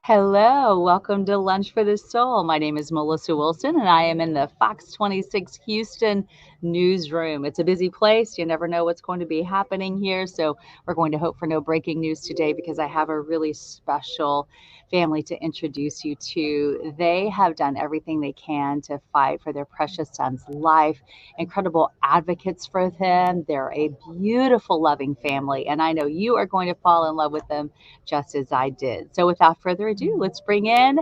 Hello, welcome to Lunch for the Soul. My name is Melissa Wilson, and I am in the Fox 26 Houston newsroom. It's a busy place. You never know what's going to be happening here. So, we're going to hope for no breaking news today because I have a really special family to introduce you to. They have done everything they can to fight for their precious son's life, incredible advocates for him. They're a beautiful, loving family, and I know you are going to fall in love with them just as I did. So without further ado, let's bring in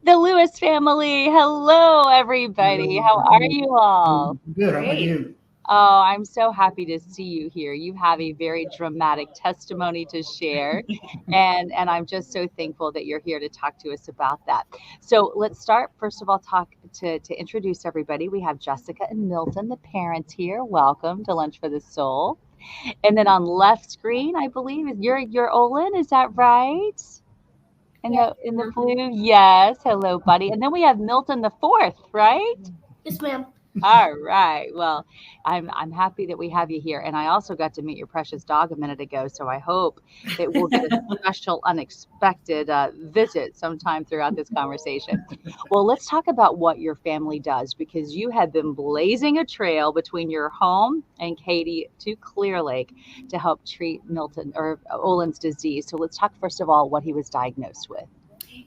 the Lewis family. Hello, everybody. How are you all? Good. How about Great. you? Oh, I'm so happy to see you here. You have a very dramatic testimony to share, and I'm just so thankful that you're here to talk to us about that. So let's start. First of all, talk to introduce everybody. We have Jessica and Milton, the parents here. Welcome to Lunch for the Soul. And then on left screen, I believe you're Olin. Is that right? In the blue, yes. Hello, buddy. And then we have Milton the fourth, right? Yes, ma'am. All right. Well, I'm happy that we have you here, and I also got to meet your precious dog a minute ago. So I hope that we'll get a special, unexpected visit sometime throughout this conversation. Well, let's talk about what your family does because you have been blazing a trail between your home and Katy to Clear Lake to help treat Milton or Olin's disease. So let's talk first of all what he was diagnosed with.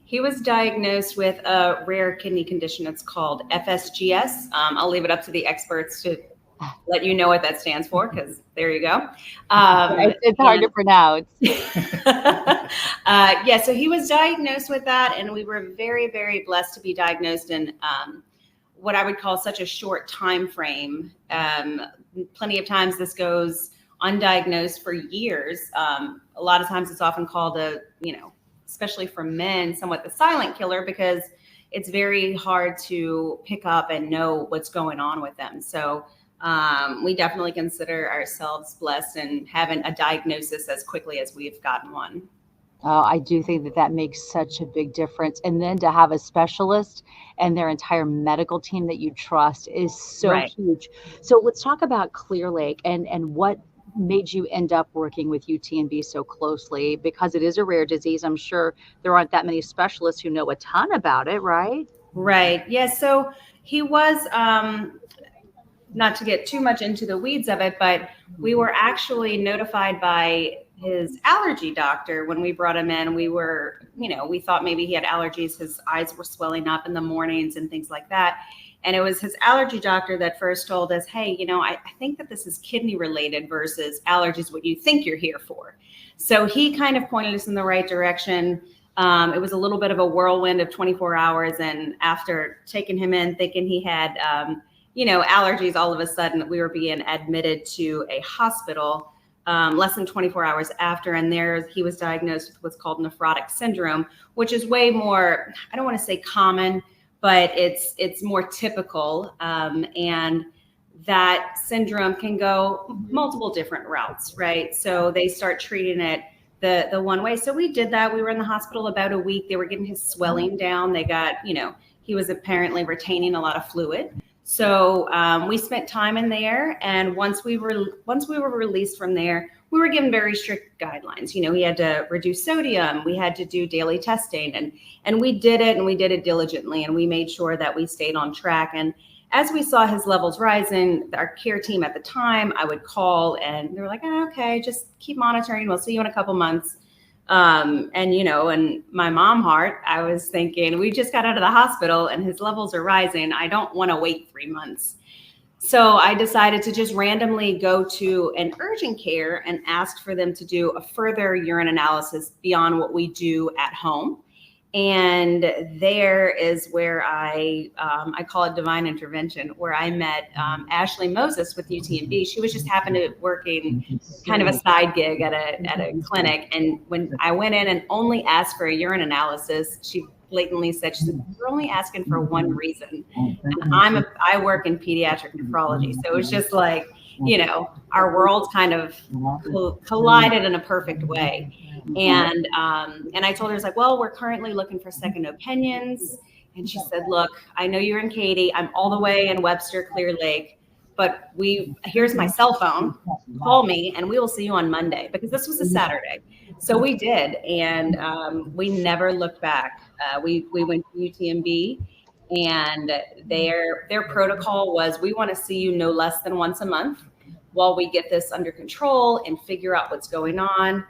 He was diagnosed with a rare kidney condition. It's called FSGS. I'll leave it up to the experts to let you know what that stands for, because there you go. It's hard to pronounce. Yeah, so he was diagnosed with that, and we were very, very blessed to be diagnosed in what I would call such a short time frame. Plenty of times this goes undiagnosed for years. A lot of times it's often called especially for men, somewhat the silent killer, because it's very hard to pick up and know what's going on with them. So we definitely consider ourselves blessed in having a diagnosis as quickly as we've gotten one. Oh, I do think that makes such a big difference. And then to have a specialist and their entire medical team that you trust is so Right. huge. So let's talk about Clear Lake and what made you end up working with UTMB so closely because it is a rare disease. I'm sure there aren't that many specialists who know a ton about it, right? Right. Yeah. So he was, not to get too much into the weeds of it, but we were actually notified by his allergy doctor when we brought him in. We were, we thought maybe he had allergies. His eyes were swelling up in the mornings and things like that. And it was his allergy doctor that first told us, hey, I think that this is kidney related versus allergies, what you think you're here for. So he kind of pointed us in the right direction. It was a little bit of a whirlwind of 24 hours. And after taking him in, thinking he had, allergies, all of a sudden we were being admitted to a hospital less than 24 hours after. And there he was diagnosed with what's called nephrotic syndrome, which is way more, I don't want to say common, but it's more typical. And that syndrome can go multiple different routes, right? So they start treating it the one way. So we did that. We were in the hospital about a week. They were getting his swelling down. They got, he was apparently retaining a lot of fluid. So we spent time in there. And once we were released from there, we were given very strict guidelines. We had to reduce sodium. We had to do daily testing, and we did it, and we did it diligently, and we made sure that we stayed on track. And as we saw his levels rising, our care team at the time, I would call, and they were like, oh, okay, just keep monitoring. We'll see you in a couple months. And my mom heart, I was thinking, we just got out of the hospital, and his levels are rising. I don't want to wait 3 months. So I decided to just randomly go to an urgent care and ask for them to do a further urine analysis beyond what we do at home. And there is where I call it divine intervention, where I met Ashley Moses with UTMB. She was just happened to working kind of a side gig at a clinic. And when I went in and only asked for a urine analysis, she blatantly said, "You're only asking for one reason." And I work in pediatric nephrology, so it's just like, our worlds kind of collided in a perfect way. And I told her, I was like, well, we're currently looking for second opinions. And she said, look, I know you're in Katy. I'm all the way in Webster, Clear Lake, but here's my cell phone. Call me and we will see you on Monday, because this was a Saturday. So we did. And we never looked back. We went to UTMB, and their protocol was, we want to see you no less than once a month while we get this under control and figure out what's going on.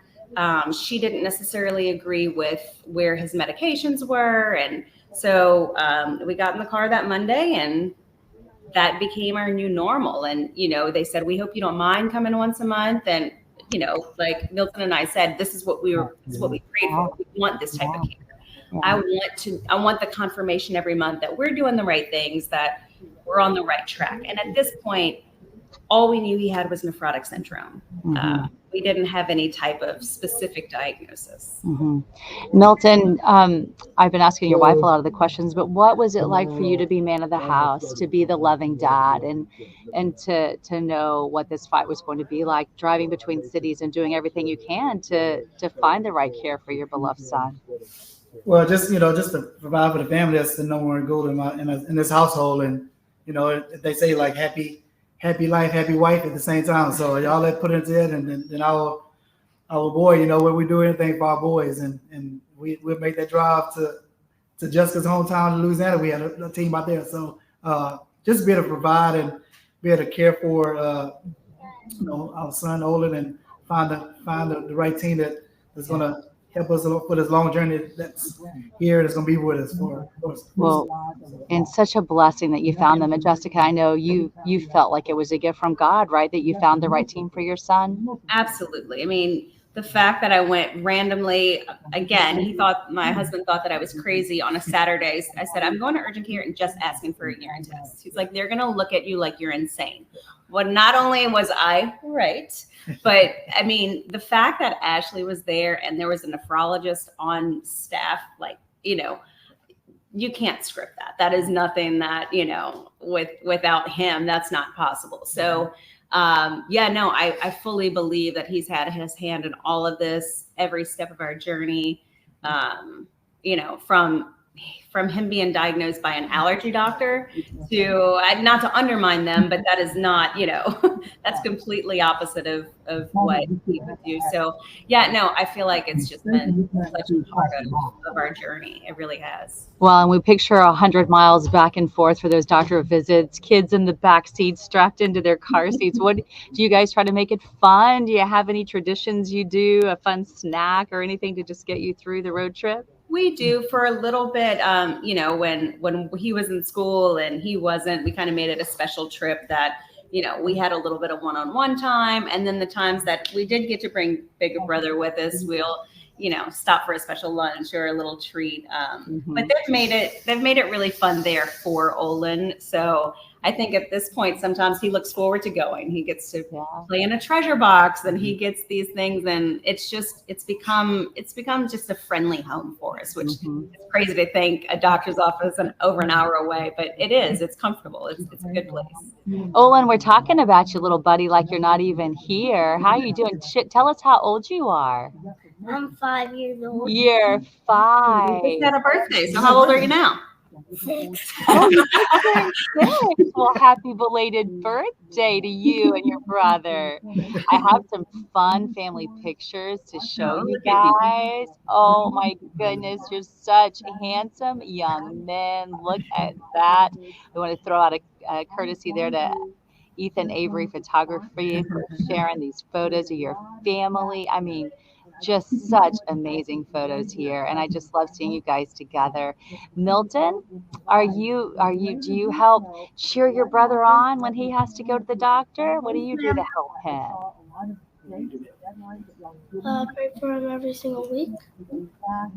She didn't necessarily agree with where his medications were, and so we got in the car that Monday, and that became our new normal. And, they said, we hope you don't mind coming once a month. And, like Milton and I said, this is what we prayed for. We want this type of care. I want the confirmation every month that we're doing the right things, that we're on the right track. And at this point, all we knew he had was nephrotic syndrome. We didn't have any type of specific diagnosis. Milton, I've been asking your wife a lot of the questions, but what was it like for you to be man of the house, to be the loving dad, and to know what this fight was going to be like, driving between cities and doing everything you can to find the right care for your beloved son? Well, just to provide for the family, that's the number one goal in this household. And they say like happy life, happy wife at the same time. So y'all let put into it, and then our boy, when we do anything for our boys, and we'll make that drive to Jessica's hometown in Louisiana. We had a team out there, so just be able to provide and be able to care for our son Olin, and find the right team that's going to help us for this long journey that's here, that's going to be with us for us. Well, and such a blessing that you found them. And Jessica, I know you felt like it was a gift from God, right? That you found the right team for your son. Absolutely. I mean, the fact that I went randomly, again, my husband thought that I was crazy on a Saturday. I said, I'm going to urgent care and just asking for a urine test. He's like, they're going to look at you like you're insane. Well, not only was I right, but I mean, the fact that Ashley was there and there was a nephrologist on staff, like, you can't script that. That is nothing that, without him, that's not possible. So, I fully believe that he's had his hand in all of this, every step of our journey, from him being diagnosed by an allergy doctor to, not to undermine them, but that is not, that's completely opposite of what he would do. So I feel like it's just been such a part of our journey. It really has. Well, and we picture 100 miles back and forth for those doctor visits, kids in the back seats strapped into their car seats. What do you guys try to make it fun? Do you have any traditions you do, a fun snack or anything to just get you through the road trip? We do for a little bit, when he was in school and he wasn't, we kind of made it a special trip that, we had a little bit of one-on-one time. And then the times that we did get to bring bigger brother with us, we'll, stop for a special lunch or a little treat. But they've made it really fun there for Olin. So I think at this point, sometimes he looks forward to going. He gets to play in a treasure box, and he gets these things, and it's become just a friendly home for us, which is crazy to think a doctor's office over an hour away, but it is. It's comfortable. It's a good place. Olin, we're talking about you, little buddy, like you're not even here. How are you doing? Tell us how old you are. I'm 5 years old. You're 5. You just had a birthday. So how old are you now? 6. Oh, you're 6. Well, happy belated birthday to you and your brother. I have some fun family pictures to show you guys. Oh my goodness, you're such handsome young men. Look at that. We want to throw out a courtesy there to Ethan Avery Photography for sharing these photos of your family. I mean, just such amazing photos here, and I just love seeing you guys together. Milton, do you help cheer your brother on when he has to go to the doctor? What do you do to help him? Pray for him every single week.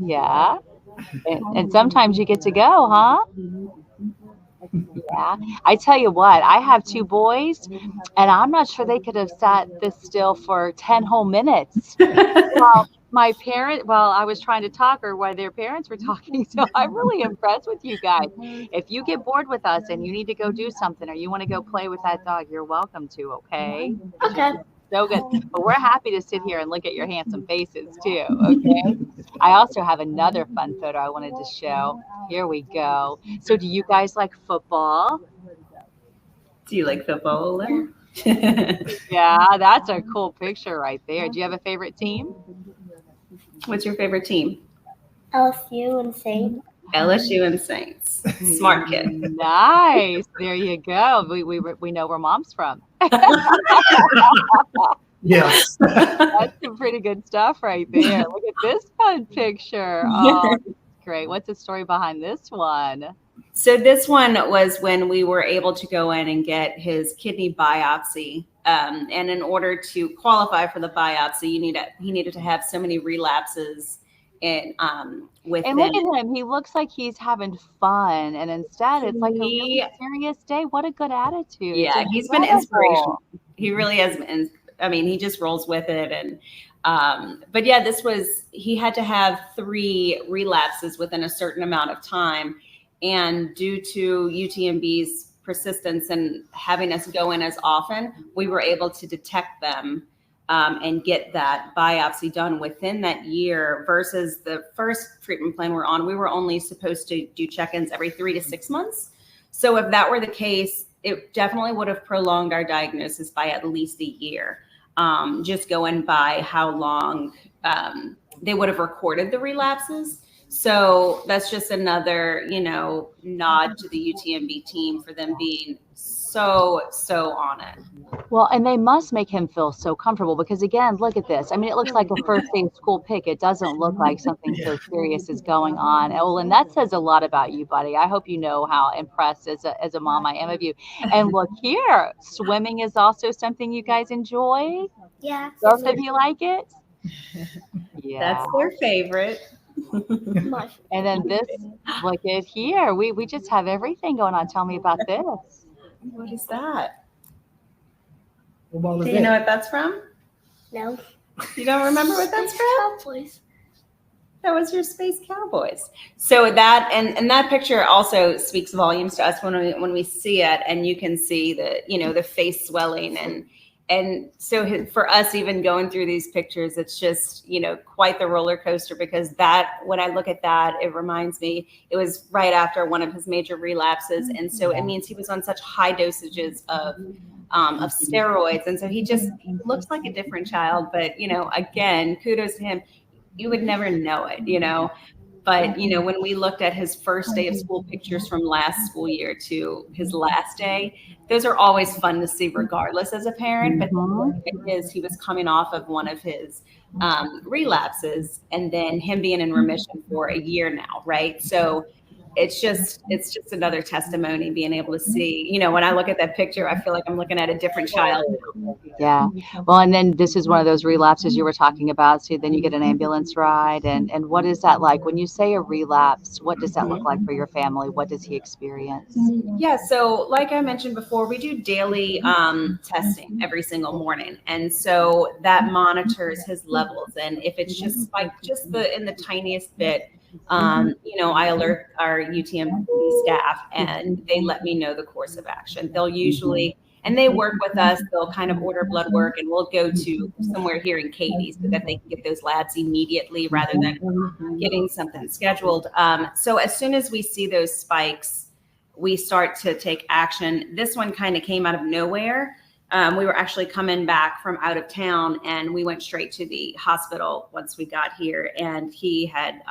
Yeah, and sometimes you get to go, huh? Yeah, I tell you what, I have 2 boys, and I'm not sure they could have sat this still for 10 whole minutes. While I was trying to talk, or while their parents were talking. So I'm really impressed with you guys. If you get bored with us and you need to go do something, or you want to go play with that dog, you're welcome to. Okay. Okay. So good. But we're happy to sit here and look at your handsome faces too. Okay. I also have another fun photo I wanted to show. Here we go. So do you guys like football? Do you like football, Olin? Yeah, that's a cool picture right there. Do you have a favorite team? What's your favorite team? LSU and St. LSU and Saints. Smart kid. Nice. There you go. We know where mom's from. Yes. That's some pretty good stuff right there. Look at this fun picture. Oh, great. What's the story behind this one? So this one was when we were able to go in and get his kidney biopsy. And in order to qualify for the biopsy, he needed to have so many relapses within. And look at him. He looks like he's having fun. And instead, it's like a really serious day. What a good attitude. Yeah, he's been inspirational. He really has been. I mean, he just rolls with it. And but yeah, he had to have 3 relapses within a certain amount of time. And due to UTMB's persistence and having us go in as often, we were able to detect them and get that biopsy done within that year versus the first treatment plan we're on. We were only supposed to do check-ins every 3 to 6 months. So if that were the case, it definitely would have prolonged our diagnosis by at least a year. Just going by how long they would have recorded the relapses. So that's just another, nod to the UTMB team for them being so on it. Well, and they must make him feel so comfortable because, again, look at this. I mean, it looks like a first day of school pic. It doesn't look like something so serious is going on. Olin, that says a lot about you, buddy. I hope you know how impressed as a mom I am of you. And look here, swimming is also something you guys enjoy. Yeah. Both of you like it? Yeah. That's their favorite. And then this, look at here. We just have everything going on. Tell me about this. What is that? What ball is Do that? you know what that's from? No. You don't remember what that's from? Cowboys. That was your Space Cowboys. So that and that picture also speaks volumes to us when we see it, and you can see the face swelling and so for us, even going through these pictures, it's just, quite the roller coaster because when I look at that, it reminds me, it was right after one of his major relapses. And so it means he was on such high dosages of steroids. And so he just looks like a different child. But, again, kudos to him. You would never know it, But, when we looked at his first day of school pictures from last school year to his last day, those are always fun to see regardless as a parent. But he was coming off of one of his relapses and then him being in remission for a year now, right? So it's just another testimony being able to see, when I look at that picture, I feel like I'm looking at a different child. Yeah. Well, and then this is one of those relapses you were talking about. So then you get an ambulance ride. And what is that like? When you say a relapse, what does that look like for your family? What does he experience? Yeah. So like I mentioned before, we do daily testing every single morning. And so that monitors his levels. And if it's just spiked in the tiniest bit, I alert our UTMB staff and they let me know the course of action. They'll usually, and they work with us, they'll kind of order blood work and we'll go to somewhere here in Katy so that they can get those labs immediately rather than getting something scheduled. So as soon as we see those spikes, we start to take action. This one kind of came out of nowhere. We were actually coming back from out of town and we went straight to the hospital once we got here, and he had,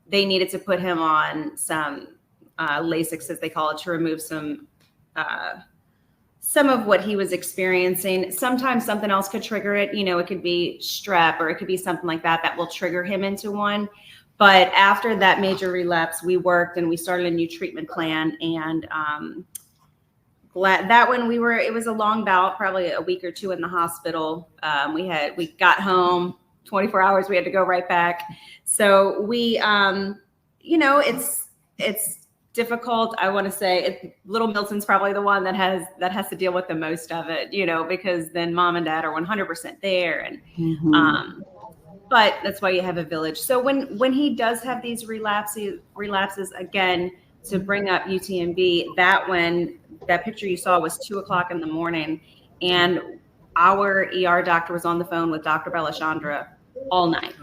they needed to put him on some Lasix, as they call it, to remove some of what he was experiencing. Sometimes something else could trigger it. It could be strep or it could be something like that will trigger him into one. But after that major relapse, we worked and we started a new treatment plan, and that one it was a long bout, probably a week or 2 in the hospital. We got home 24 hours, we had to go right back. So we, it's difficult. I want to say Little Milton's probably the one that has to deal with the most of it, because then mom and dad are 100% there. And, but that's why you have a village. So when he does have these relapses again, to bring up UTMB, that picture you saw was 2:00 in the morning, and our ER doctor was on the phone with Dr. Belashandra all night,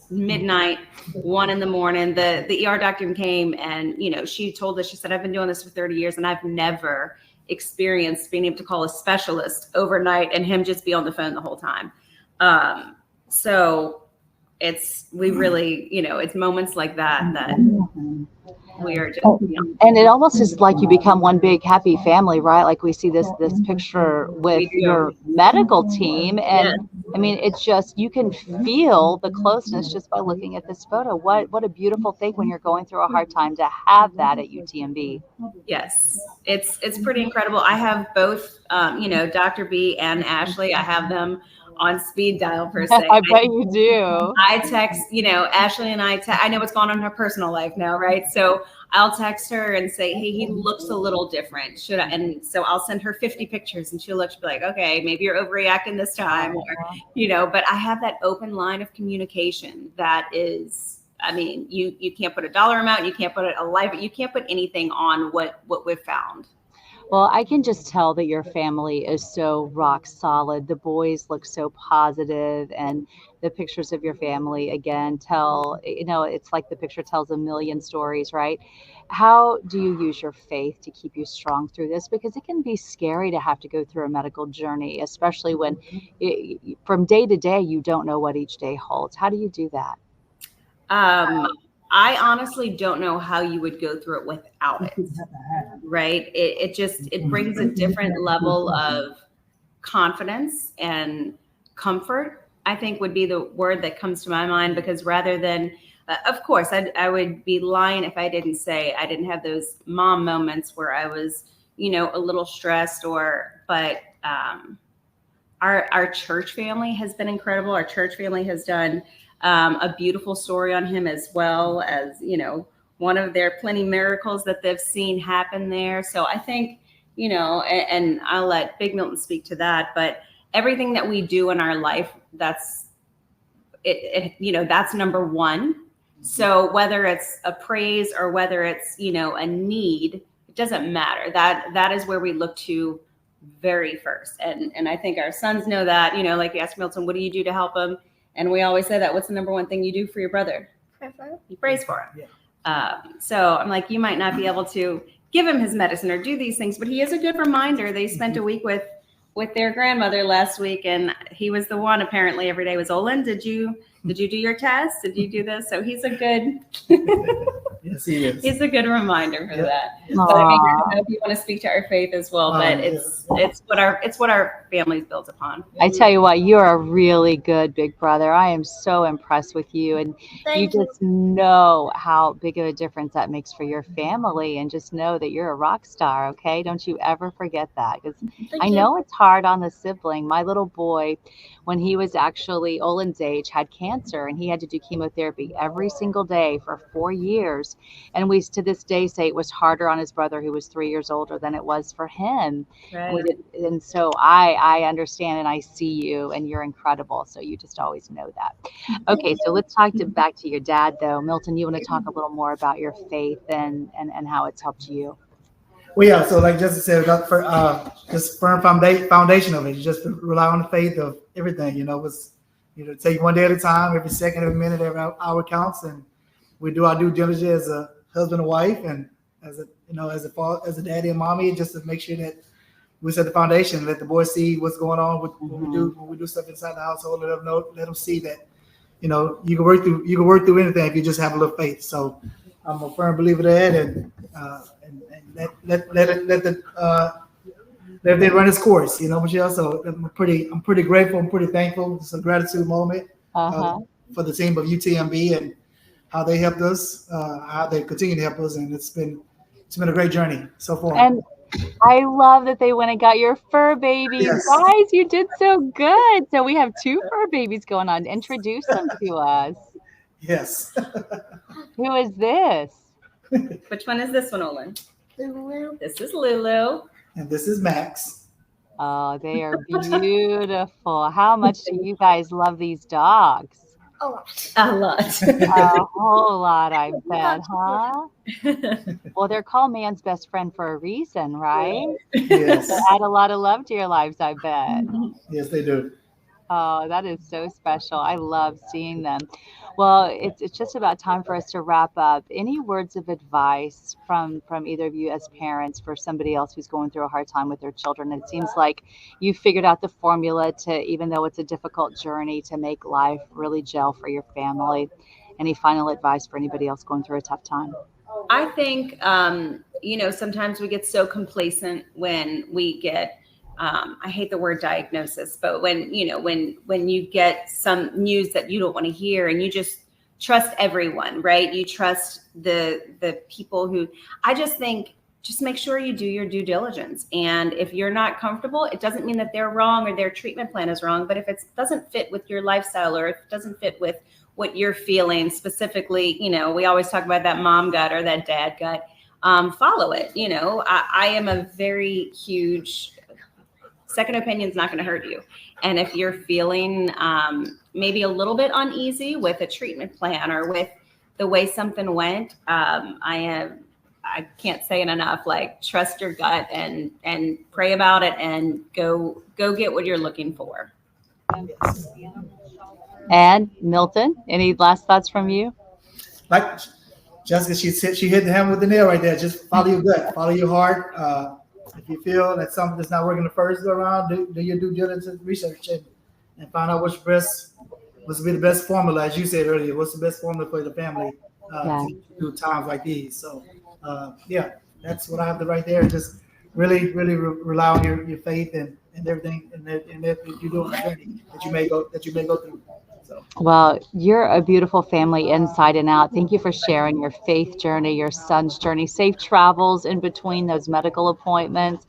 midnight, 1 in the morning. The ER doctor came and, she told us, she said, I've been doing this for 30 years and I've never experienced being able to call a specialist overnight and him just be on the phone the whole time. So we really, it's moments like that we are just, And it almost is like you become one big happy family, right? Like we see this picture with We do. your medical team, and Yes. I mean, it's just, you can feel the closeness just by looking at this photo. What a beautiful thing when you're going through a hard time to have that at UTMB. Yes, it's pretty incredible. I have both, Dr. B and Ashley. I have them on speed dial per se. I bet you do. I text, Ashley and I know what's going on in her personal life now, right? So I'll text her and say, hey, he looks a little different. Should I? And so I'll send her 50 pictures and she'll be like, okay, maybe you're overreacting this time, or, but I have that open line of communication that is, I mean, you can't put a dollar amount, you can't put a life, you can't put anything on what we've found. Well, I can just tell that your family is so rock solid. The boys look so positive, and the pictures of your family again tell, it's like the picture tells a million stories, right? How do you use your faith to keep you strong through this? Because it can be scary to have to go through a medical journey, especially when from day to day, you don't know what each day holds. How do you do that? I honestly don't know how you would go through it without it, right? It brings a different level of confidence and comfort, I think would be the word that comes to my mind, because rather than, of course, I would be lying if I didn't say I didn't have those mom moments where I was, a little stressed but our church family has been incredible. Our church family has done a beautiful story on him, as well as, one of their plenty miracles that they've seen happen there. So I think, and I'll let Big Milton speak to that, but everything that we do in our life, that's that's number one. So whether it's a praise or whether it's, a need, it doesn't matter. That is where we look to very first. And I think our sons know that, like you asked Milton, what do you do to help them? And we always say that. What's the number one thing you do for your brother? You praise for him. Yeah. So I'm like, you might not be able to give him his medicine or do these things, but he is a good reminder. They spent a week with their grandmother last week, and he was the one apparently every day was, Olin, did you do your test? Did you do this? So he's a good Yes, he is. He's a good reminder for that. Aww. But I mean, I don't know if you want to speak to our faith as well, but it's what our family's built upon. I tell you what, you're a really good big brother. I am so impressed with you, and Thank you just know how big of a difference that makes for your family, and just know that you're a rock star. Okay, don't you ever forget that, because I know it's hard on the sibling. My little boy, when he was actually Olin's age, had cancer, and he had to do chemotherapy every single day for 4 years. And we to this day say it was harder on his brother, who was 3 years older, than it was for him. Right. And so I understand, and I see you, and you're incredible. So you just always know that. Okay, so let's talk back to your dad, though. Milton, you want to talk a little more about your faith and how it's helped you? Well, yeah. So like Jessica said, for just firm foundation of it. You just rely on the faith of everything. Was take one day at a time. Every second, every minute, every hour counts, and we do our due diligence as a husband and wife, and as a daddy and mommy, just to make sure that we set the foundation, let the boys see what's going on with when we do stuff inside the household. Let them see that you can work through anything if you just have a little faith. So I'm a firm believer of that, and let it run its course. Michelle. So I'm pretty grateful. I'm pretty thankful. It's a gratitude moment for the team of UTMB and how they helped us, how they continue to help us, and it's been a great journey so far. And I love that they went and got your fur babies. Yes. Guys, you did so good. So we have 2 fur babies going on. Introduce them to us. Yes. Who is this? Which one is this one, Olin? Lulu. This is Lulu. And this is Max. Oh, they are beautiful. How much do you guys love these dogs? A lot. A lot. A whole lot, I bet, huh? Well, they're called man's best friend for a reason, right? Yes. They add a lot of love to your lives, I bet. Yes, they do. Oh, that is so special. I love seeing them. Well, it's just about time for us to wrap up. Any words of advice from either of you as parents for somebody else who's going through a hard time with their children? It seems like you figured out the formula to, even though it's a difficult journey, to make life really gel for your family. Any final advice for anybody else going through a tough time? I think, sometimes we get so complacent when we get, I hate the word diagnosis, but when you get some news that you don't want to hear and you just trust everyone, right? You trust the people who, I just think, just make sure you do your due diligence. And if you're not comfortable, it doesn't mean that they're wrong or their treatment plan is wrong. But if it doesn't fit with your lifestyle, or if it doesn't fit with what you're feeling specifically, we always talk about that mom gut or that dad gut, follow it. I am a very huge second opinion is not going to hurt you. And if you're feeling maybe a little bit uneasy with a treatment plan or with the way something went, I can't say it enough. Like, trust your gut and pray about it and go get what you're looking for. And Milton, any last thoughts from you? Like Jessica, she hit the hammer with the nail right there. Just follow your gut, follow your heart. If you feel that something that's not working the first go around, do your due diligence research and find out what's be the best formula, as you said earlier. What's the best formula for the family through times like these? So, that's what I have to right there. Just really, really rely on your faith and everything, and that you do on the journey that you may go through. So. Well, you're a beautiful family inside and out. Thank you for sharing your faith journey, your son's journey. Safe travels in between those medical appointments.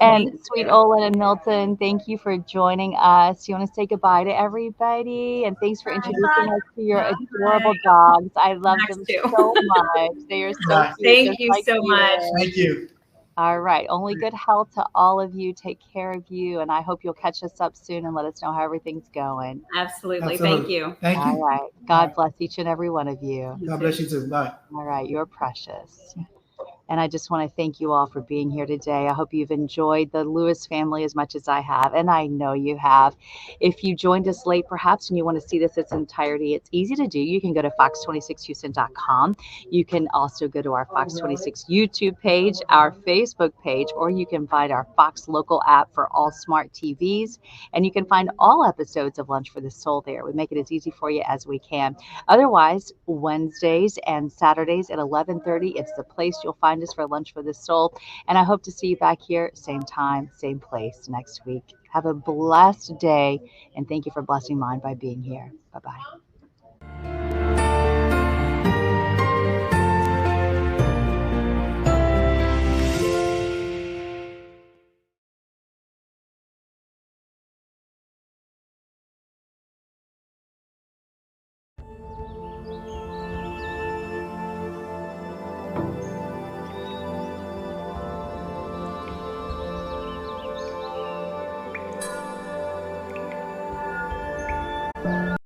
And sweet Olin and Milton, thank you for joining us. You want to say goodbye to everybody? And thanks for introducing us to your adorable dogs. I love them so much. They are so cute. Thank you so much. Thank you. All right. Only good health to all of you. Take care of you. And I hope you'll catch us up soon and let us know how everything's going. Absolutely. Thank you. Thank you. All right. God bless each and every one of you. God bless you too. Bye. All right. You're precious. And I just want to thank you all for being here today. I hope you've enjoyed the Lewis family as much as I have, and I know you have. If you joined us late, perhaps, and you want to see this in its entirety, it's easy to do. You can go to fox26houston.com. You can also go to our Fox 26 YouTube page, our Facebook page, or you can find our Fox Local app for all smart TVs. And you can find all episodes of Lunch for the Soul there. We make it as easy for you as we can. Otherwise, Wednesdays and Saturdays at 11:30, it's the place you'll find us for Lunch for the Soul. And I hope to see you back here, same time, same place next week. Have a blessed day, and thank you for blessing mine by being here. Bye-bye.